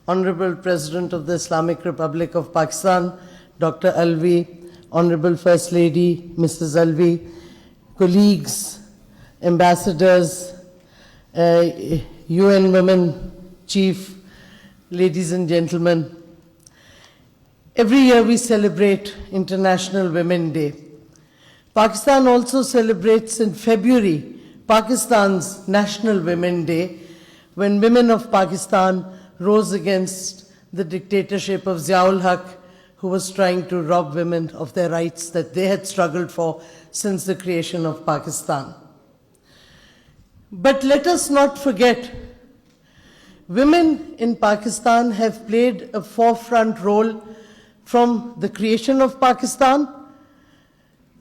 Honorable President of the Islamic Republic of Pakistan, Dr. Alvi, Honorable First Lady, Mrs. Alvi, colleagues, ambassadors, UN Women Chief, ladies and gentlemen. Every year we celebrate International Women's Day. Pakistan also celebrates in February Pakistan's National Women's Day, when women of Pakistan rose against the dictatorship of Ziaul Haq, who was trying to rob women of their rights that they had struggled for since the creation of Pakistan. But let us not forget, women in Pakistan have played a forefront role from the creation of Pakistan.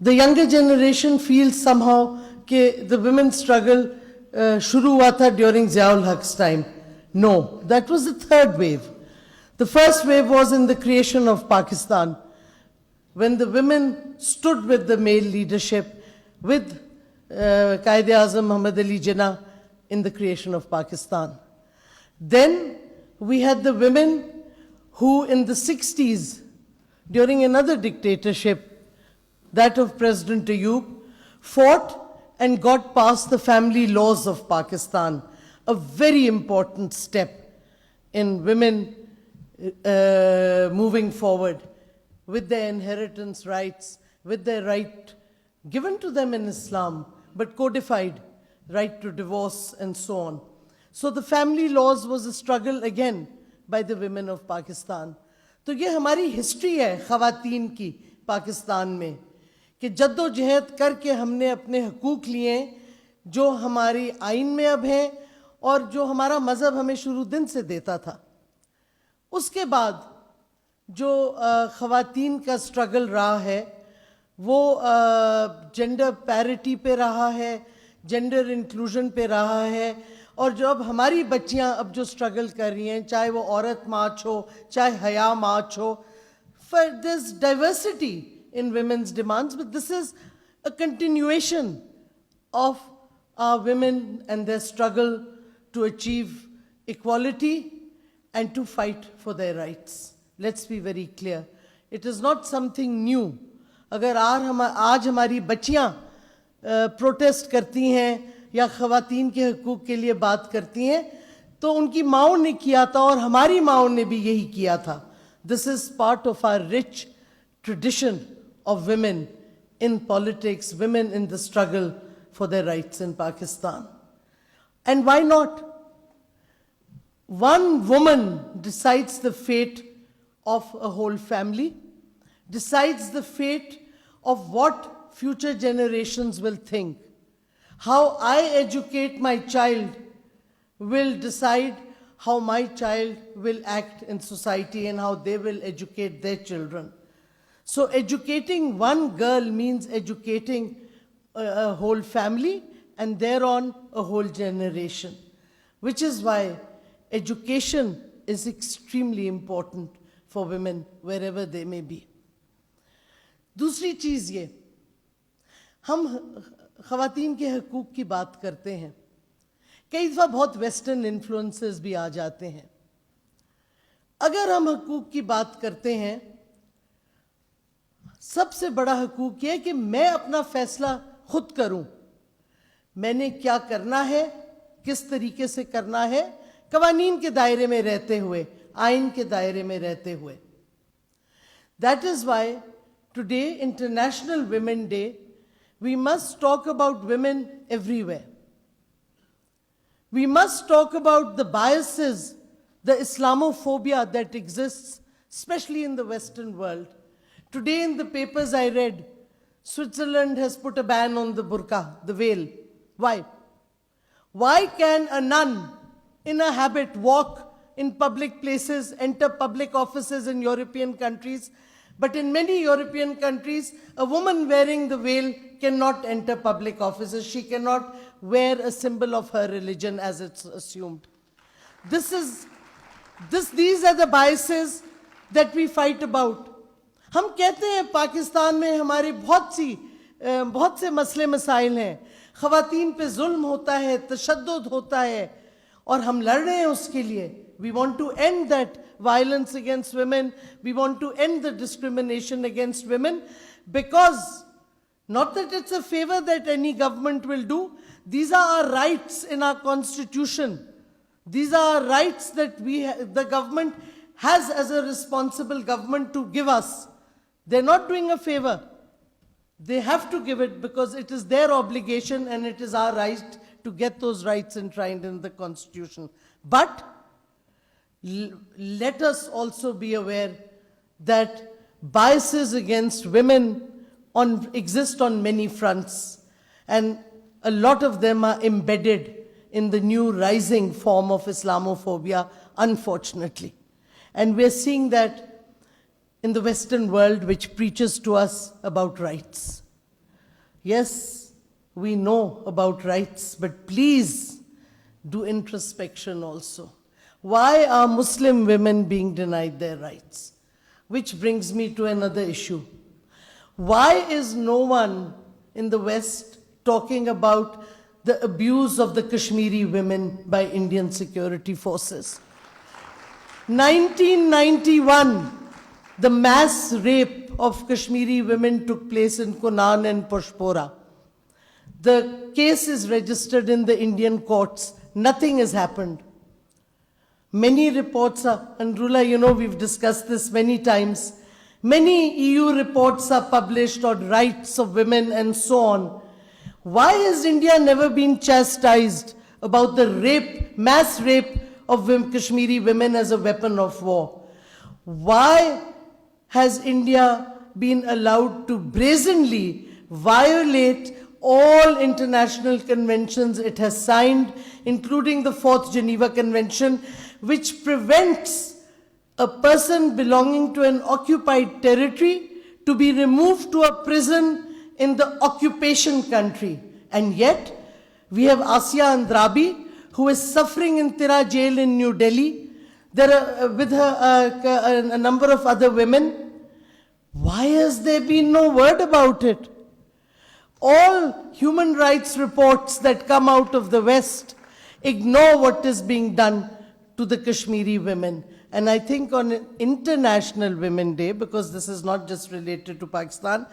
The younger generation feels somehow that the women's struggle shuru hua tha during Ziaul Haq's time. No, that was the third wave. The first wave was in the creation of Pakistan, when the women stood with the male leadership, with Qaid-e-Azam Muhammad Ali Jinnah in the creation of Pakistan. Then we had the women who in the 60s, during another dictatorship, that of President Ayub, fought and got past the family laws of Pakistan, a very important step in women moving forward with their inheritance rights, with their right given to them in Islam, but codified right to divorce and so on. So the family laws was a struggle again by the women of Pakistan. तो ये हमारी history है ख़वातीन की पाकिस्तान में, कि जद्दोजहद करके हमने अपने हकूक़ लिए जो हमारी आइन में अब हैं और जो हमारा मज़हब हमें शुरू दिन से देता था. उसके बाद जो ख़वातीन का स्ट्रगल रहा है वो जेंडर पैरिटी पे रहा है, जेंडर इंक्लूजन पे रहा है, और जो अब हमारी बच्चियां अब जो स्ट्रगल कर रही हैं, चाहे वो औरत मार्च हो, चाहे हया मार्च हो, for this diversity in women's demands, but this is a continuation of our women and their struggle to achieve equality and to fight for their rights. Let's be very clear. It is not something new. अगर आज हमारी बच्चियां protest करती हैं या ख़वातीन के हकूक़ के लिए बात करती हैं, तो उनकी माओं ने किया था और हमारी माओं ने भी यही किया था. This is part of our rich tradition of women in politics, women in the struggle for their rights in Pakistan. And why not? One woman decides the fate of a whole family, decides the fate of what future generations will think. How I educate my child will decide how my child will act in society and how they will educate their children. So educating one girl means educating a whole family and thereon a whole generation, which is why education is extremely important for women wherever they may be. दूसरी चीज़ ये, हम ख़वातीन के हकूक़ की बात करते हैं, कई दफ़ा बहुत वेस्टर्न इन्फ्लुएंसेस भी आ जाते हैं. अगर हम हकूक़ की बात करते हैं, सबसे बड़ा हकूक़ ये कि मैं अपना फ़ैसला खुद करूं. मैंने क्या करना है, किस तरीके से करना है, कवानीन के दायरे में रहते हुए, आइन के दायरे में रहते हुए. That is why today, International Women's Day, we must talk about women everywhere. We must talk about the biases, the Islamophobia that exists, especially in the Western world. Today in the papers I read, Switzerland has put a ban on the burqa, the veil. Why? Why can a nun in a habit walk in public places, enter public offices in European countries, but in many European countries, a woman wearing the veil cannot enter public offices. She cannot wear a symbol of her religion as it's assumed. These are the biases that we fight about. हम कहते हैं पाकिस्तान में हमारे बहुत से मसले मसाइल हैं, ख़वातीन पे जुल्म होता है, तशद्दुद होता है, और हम लड़ रहे हैं उसके लिए. We want to end that violence against women. We want to end the discrimination against women, because not that it's a favor that any government will do. These are our rights in our constitution. These are our rights that the government has as a responsible government to give us. They're not doing a favor. They have to give it because it is their obligation and it is our right to get those rights enshrined in the constitution. But let us also be aware that biases against women exist on many fronts, and a lot of them are embedded in the new rising form of Islamophobia, unfortunately. And we're seeing that in the Western world, which preaches to us about rights. Yes, we know about rights, but please do introspection also. Why are Muslim women being denied their rights? Which brings me to another issue. Why is no one in the West talking about the abuse of the Kashmiri women by Indian security forces? 1991, the mass rape of Kashmiri women took place in Kunan and Poshpora. The case is registered in the Indian courts. Nothing has happened. Many reports are, and Rula, you know, we've discussed this many times. Many EU reports are published on rights of women and so on. Why has India never been chastised about the rape, mass rape of Kashmiri women as a weapon of war? Why has India been allowed to brazenly violate all international conventions it has signed, including the 4th Geneva Convention, which prevents a person belonging to an occupied territory to be removed to a prison in the occupation country? And yet, we have Asia Andrabi, who is suffering in Tira jail in New Delhi, with her a number of other women. Why has there been no word about it? All human rights reports that come out of the West ignore what is being done to the Kashmiri women. And I think on International Women's Day, because this is not just related to Pakistan,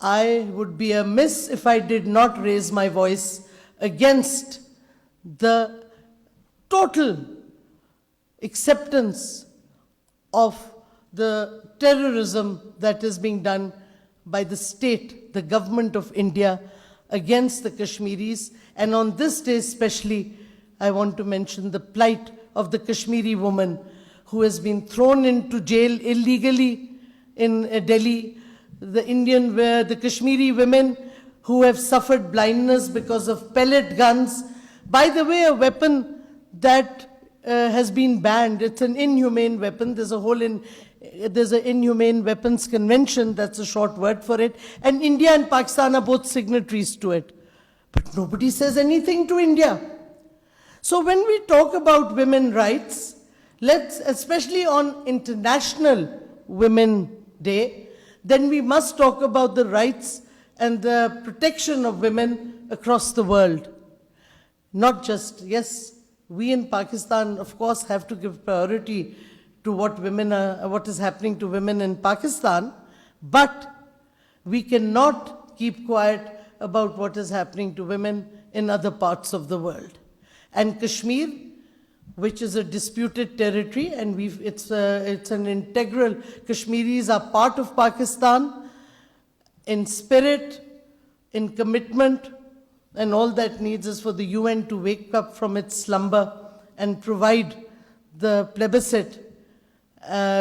I would be amiss if I did not raise my voice against the total acceptance of the terrorism that is being done by the state, the government of India, against the Kashmiris. And on this day especially, I want to mention the plight of the Kashmiri woman who has been thrown into jail illegally in Delhi, the Kashmiri women who have suffered blindness because of pellet guns. By the way, a weapon that has been banned. It's an inhumane weapon. There's an Inhumane Weapons Convention, that's a short word for it, and India and Pakistan are both signatories to it. But nobody says anything to India. So when we talk about women's rights, let's, especially on International Women's Day, then we must talk about the rights and the protection of women across the world. Not just, yes, we in Pakistan, of course, have to give priority to what is happening to women in Pakistan, but we cannot keep quiet about what is happening to women in other parts of the world. And Kashmir, which is a disputed territory, and it's an integral, Kashmiris are part of Pakistan in spirit, in commitment, and all that needs is for the UN to wake up from its slumber and provide the plebiscite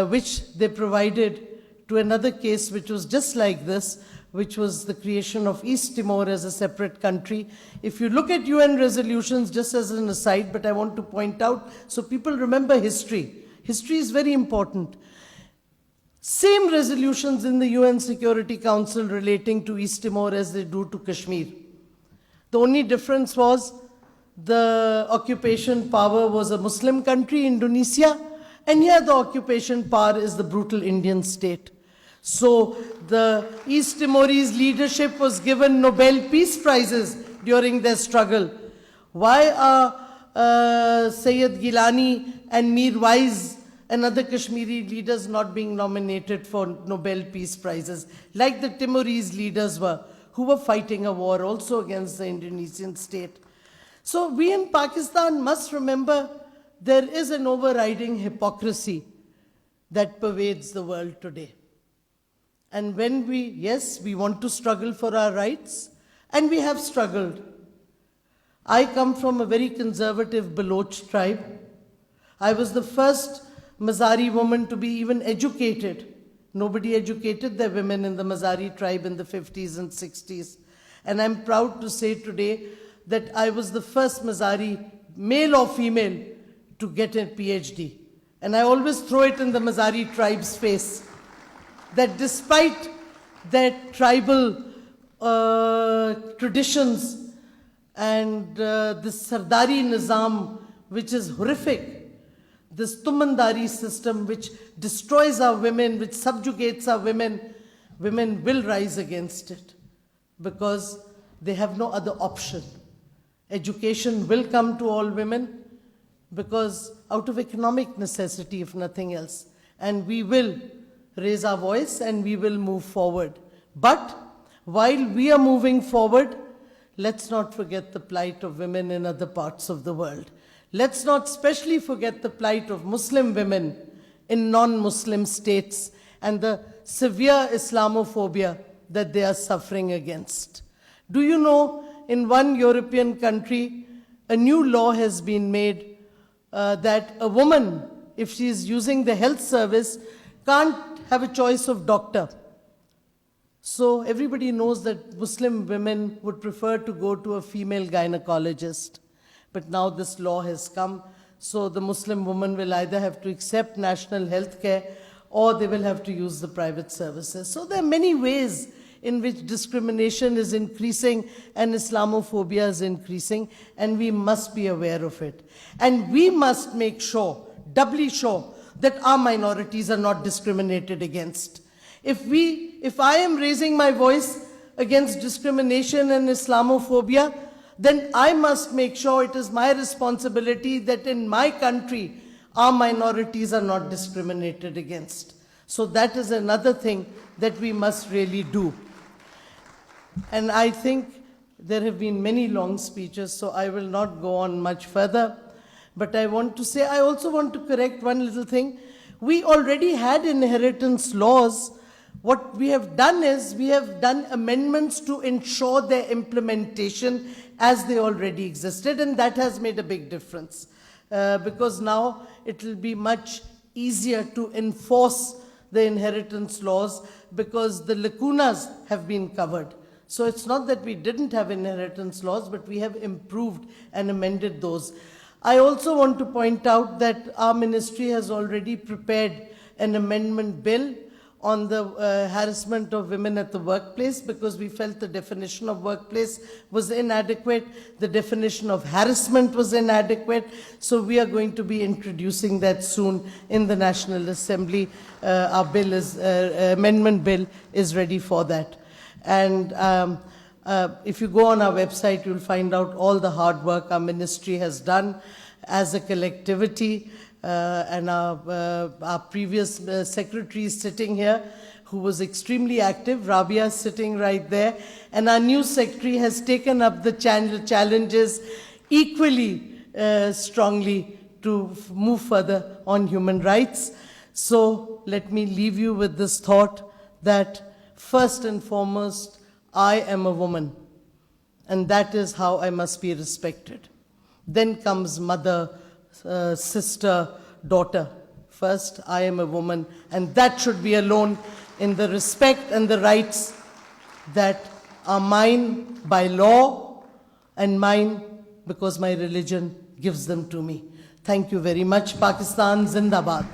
which they provided to another case which was just like this, which was the creation of East Timor as a separate country. If you look at UN resolutions, just as an aside, but I want to point out, so people remember history. History is very important. Same resolutions in the UN Security Council relating to East Timor as they do to Kashmir. The only difference was the occupation power was a Muslim country, Indonesia, and here the occupation power is the brutal Indian state. So the East Timorese leadership was given Nobel Peace Prizes during their struggle. Why are Sayyid Gilani and Mir Wais and other Kashmiri leaders not being nominated for Nobel Peace Prizes, like the Timorese leaders were, who were fighting a war also against the Indonesian state. So we in Pakistan must remember there is an overriding hypocrisy that pervades the world today. And when yes, we want to struggle for our rights, and we have struggled. I come from a very conservative Baloch tribe. I was the first Mazari woman to be even educated. Nobody educated their women in the Mazari tribe in the 50s and 60s. And I'm proud to say today that I was the first Mazari, male or female, to get a PhD. And I always throw it in the Mazari tribe's face, that despite their tribal traditions and this Sardari Nizam, which is horrific, this Tumandari system which destroys our women, which subjugates our women, women will rise against it because they have no other option. Education will come to all women because out of economic necessity, if nothing else. And we will raise our voice and we will move forward. But while we are moving forward, let's not forget the plight of women in other parts of the world. Let's not especially forget the plight of Muslim women in non-Muslim states and the severe Islamophobia that they are suffering against. Do you know, in one European country, a new law has been made that a woman, if she is using the health service, can't have a choice of doctor. So everybody knows that Muslim women would prefer to go to a female gynecologist. But now this law has come, so the Muslim woman will either have to accept national health care or they will have to use the private services. So there are many ways in which discrimination is increasing and Islamophobia is increasing, and we must be aware of it. And we must make sure, doubly sure, that our minorities are not discriminated against. If I am raising my voice against discrimination and Islamophobia, then I must make sure it is my responsibility that in my country, our minorities are not discriminated against. So that is another thing that we must really do. And I think there have been many long speeches, so I will not go on much further. But I want to say, I also want to correct one little thing. We already had inheritance laws. What we have done is we have done amendments to ensure their implementation as they already existed, and that has made a big difference because now it will be much easier to enforce the inheritance laws because the lacunas have been covered. So it's not that we didn't have inheritance laws, but we have improved and amended those. I also want to point out that our ministry has already prepared an amendment bill on the harassment of women at the workplace because we felt the definition of workplace was inadequate, the definition of harassment was inadequate, so we are going to be introducing that soon in the National Assembly. Our bill is, amendment bill is ready for that. And if you go on our website, you'll find out all the hard work our ministry has done as a collectivity. And our previous secretary is sitting here, who was extremely active. Rabia is sitting right there. And our new secretary has taken up the challenges equally strongly to move further on human rights. So let me leave you with this thought that first and foremost, I am a woman, and that is how I must be respected. Then comes mother, sister, daughter. First, I am a woman, and that should be alone in the respect and the rights that are mine by law and mine because my religion gives them to me. Thank you very much. Pakistan Zindabad.